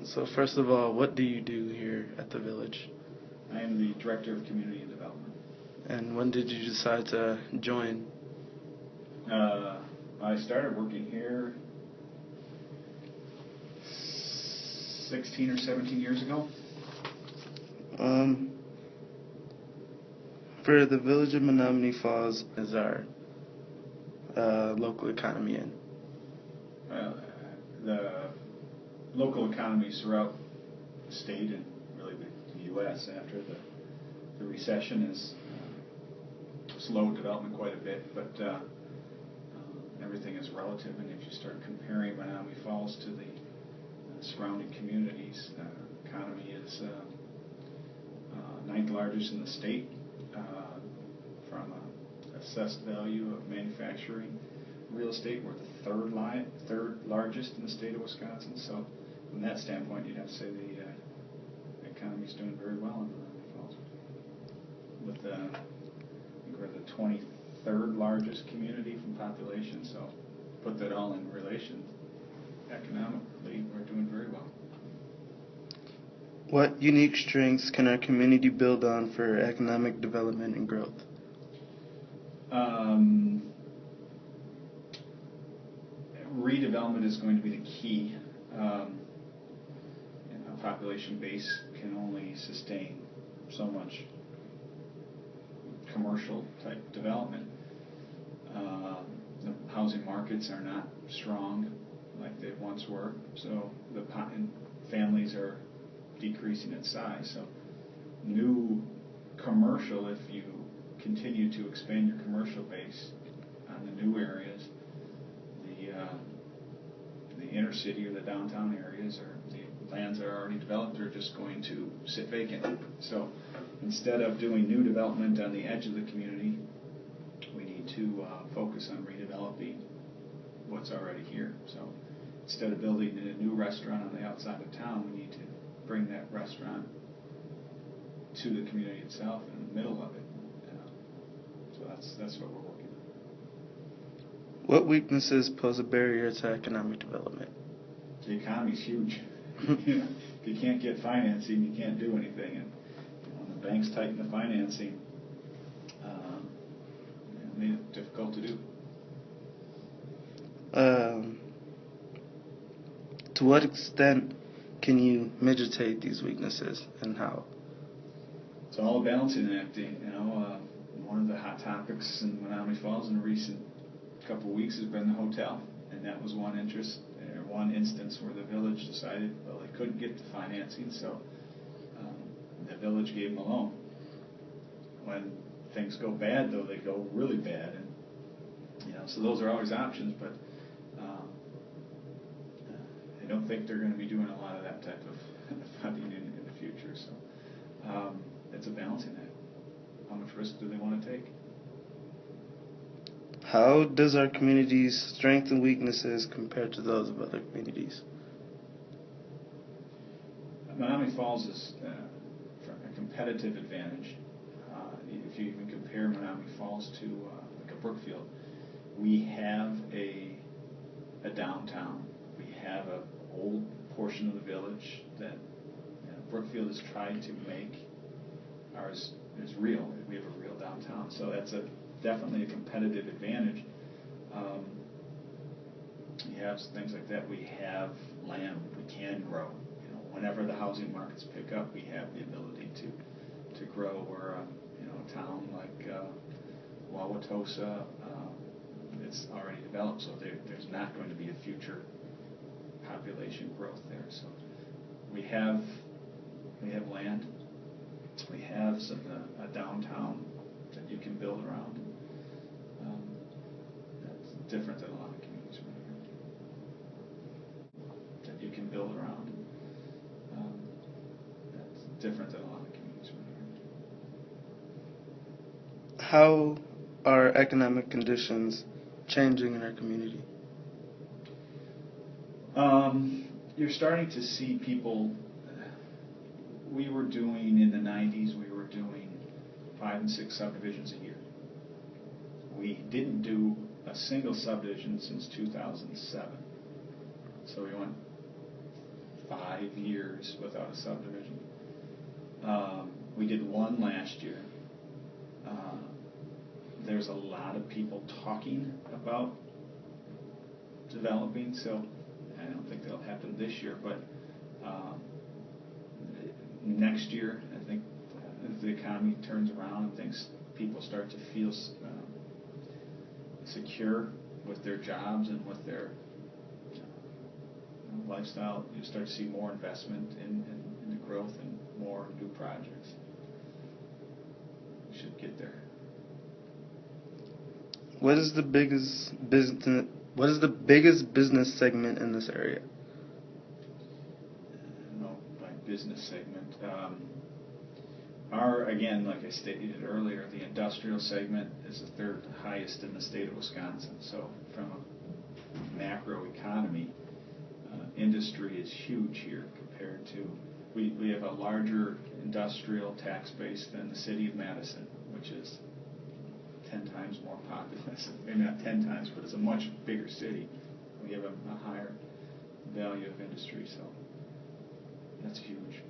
So first of all, what do you do here at the village? I am the Director of Community Development. And when did you decide to join? I started working here 16 or 17 years ago. For the village of Menomonee Falls is our local economy in? The local economies throughout the state and really the U.S. after the recession has slowed development quite a bit, but everything is relative, and if you start comparing Menomonee Falls to the surrounding communities, the economy is ninth largest in the state from assessed value of manufacturing real estate. We're the third largest in the state of Wisconsin. So from that standpoint, you'd have to say the economy is doing very well in Menomonee Falls. With I think we're the 23rd largest community from population. So put that all in relation, economically, we're doing very well. What unique strengths can our community build on for economic development and growth? Redevelopment is going to be the key. A population base can only sustain so much commercial type development. The housing markets are not strong like they once were, so the families are decreasing in size. So new commercial, if you continue to expand your commercial base on the new areas, the inner city or the downtown areas or the lands that are already developed are just going to sit vacant. So instead of doing new development on the edge of the community, we need to focus on redeveloping what's already here. So instead of building a new restaurant on the outside of town, we need to bring that restaurant to the community itself in the middle of it. So that's what we're working on. What weaknesses pose a barrier to economic development? The economy's huge. If you can't get financing, you can't do anything. And when the banks tighten the financing, it made it difficult to do. To what extent can you mitigate these weaknesses, and how? It's all a balancing act. One of the hot topics in Menomonee Falls in the recent couple of weeks has been the hotel, and that was one instance where the village decided, well, they couldn't get the financing, so the village gave them a loan. When things go bad, though, they go really bad, and so those are always options, but I don't think they're going to be doing a lot of that type of funding in the future. So it's a balancing act. How much risk do they want to take? How does our community's strengths and weaknesses compare to those of other communities? Menomonee Falls is a competitive advantage. If you even compare Menomonee Falls to like a Brookfield, we have a downtown. We have an old portion of the village that Brookfield has tried to make. Ours is real. We have a real downtown. So that's definitely a competitive advantage. You have things like that. We have land. We can grow. Whenever the housing markets pick up, we have the ability to grow. We're a town like Wauwatosa. It's already developed, so there's not going to be a future population growth there. So we have land. We have a downtown that you can build around. That's different than a lot of communities around here. That you can build around. That's different than a lot of communities around here. How are economic conditions changing in our community? You're starting to see people. We were doing, in the 90s, we were doing 5 and 6 subdivisions a year. We didn't do a single subdivision since 2007. So we went 5 5 years without a subdivision. We did one last year. There's a lot of people talking about developing, so I don't think that'll happen this year, but next year, I think if the economy turns around and things, people start to feel secure with their jobs and with their lifestyle, you start to see more investment in the growth and more new projects. We should get there. What is the biggest business? What is the biggest business segment in this area? No, by business segment. Again, like I stated earlier, the industrial segment is the third highest in the state of Wisconsin. So from a macro economy, industry is huge here compared to, we have a larger industrial tax base than the city of Madison, which is 10 times more populous. Maybe not 10 times, but it's a much bigger city. We have a higher value of industry, so that's huge.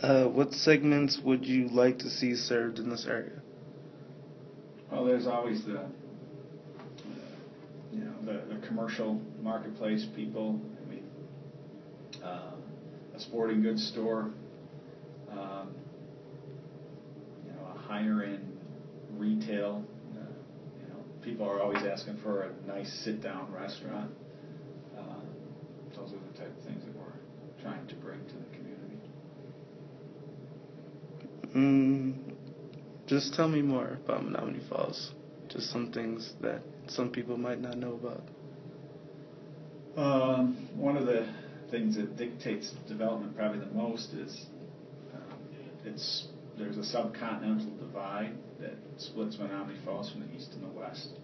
What segments would you like to see served in this area? Well, there's always the commercial marketplace people. I mean, a sporting goods store, a higher end retail. People are always asking for a nice sit-down restaurant. Those are the type of things that we're trying to bring to the community. Just tell me more about Menomonee Falls. Just some things that some people might not know about. One of the things that dictates development probably the most is there's a subcontinental divide that splits Menomonee Falls from the east and the west.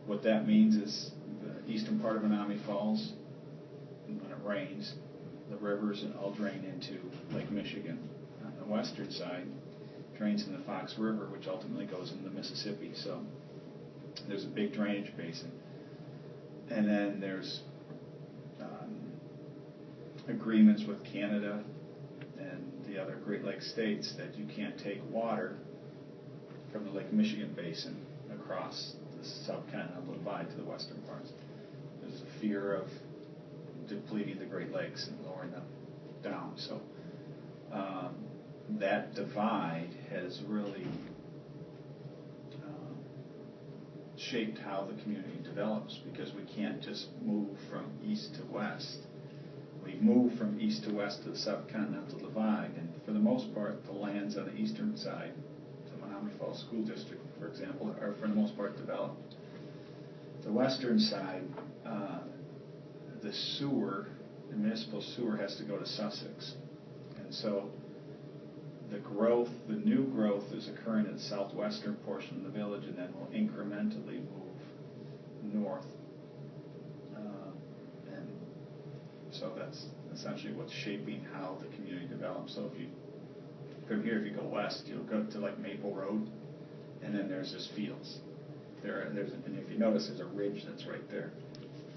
What that means is the eastern part of Menomonee Falls, when it rains, the rivers all drain into Lake Michigan. On the western side, drains in the Fox River, which ultimately goes into the Mississippi. So there's a big drainage basin. And then there's agreements with Canada and the other Great Lakes states that you can't take water from the Lake Michigan basin across the subcontinental divide to the western parts. There's a fear of depleting the Great Lakes and lowering them down. So that divide has really shaped how the community develops, because we can't just move from east to west. We move from east to west to the subcontinental divide, and for the most part, the lands on the eastern side, the Menomonee Falls School District, for example, are for the most part developed. The western side, the sewer, the municipal sewer has to go to Sussex, and so the new growth is occurring in the southwestern portion of the village, and then will incrementally move north. And so that's essentially what's shaping how the community develops. So from here, if you go west, you'll go to like Maple Road, and then there's just fields. And if you notice, there's a ridge that's right there.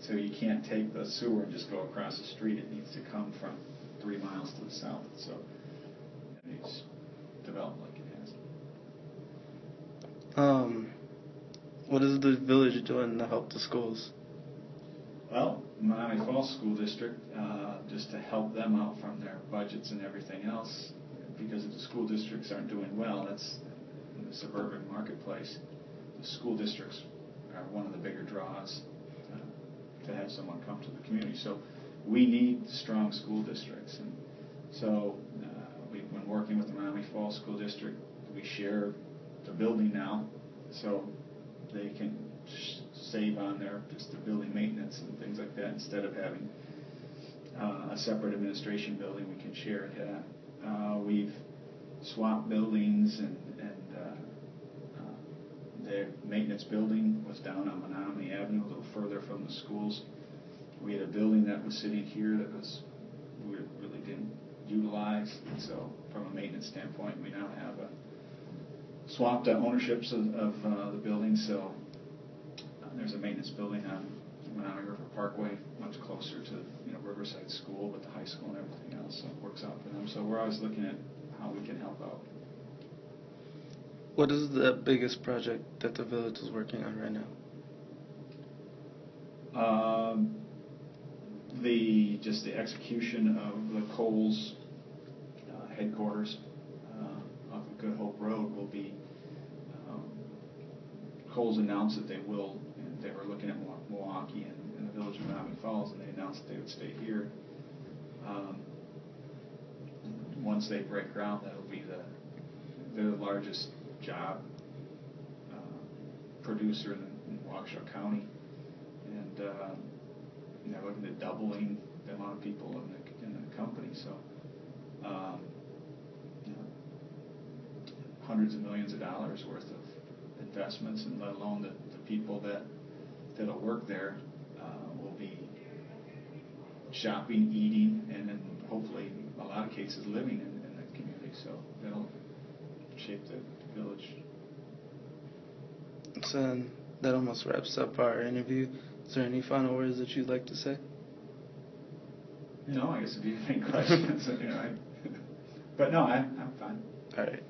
So you can't take the sewer and just go across the street. It needs to come from 3 miles to the south. So it's developed like it has. What is the village doing to help the schools? Well, Menomonee Falls School District, just to help them out from their budgets and everything else, because if the school districts aren't doing well, that's in the suburban marketplace. The school districts are one of the bigger draws to have someone come to the community. So we need strong school districts, and so we've been working with the Menomonee Falls School District. We share the building now, so they can save on their building maintenance and things like that. Instead of having a separate administration building, we can share it. We've swapped buildings, and the maintenance building was down on Menomonee Avenue, a little further from the schools. We had a building that was sitting here that we really didn't utilize, and so from a maintenance standpoint, we now have swapped ownerships of the building. So there's a maintenance building on Menominee River Parkway, much closer to Riverside School with the high school and everything else, so it works out for them. So we're always looking at how we can help out. What is the biggest project that the village is working on right now? Just the execution of the Kohl's headquarters off of Good Hope Road will be. Kohl's announced that they will, and they were looking at Milwaukee and the village of Menominee Falls, and they announced that they would stay here. Once they break ground, that'll be the largest job producer in Waukesha County, and they're looking at doubling the amount of people in the company. So, hundreds of millions of dollars worth of investments, and let alone the people that'll work there will be shopping, eating, and then hopefully in a lot of cases living in the community. So that'll shape the village. So that almost wraps up our interview. Is there any final words that you'd like to say? No, I guess if you have any questions, but no, I'm fine. All right.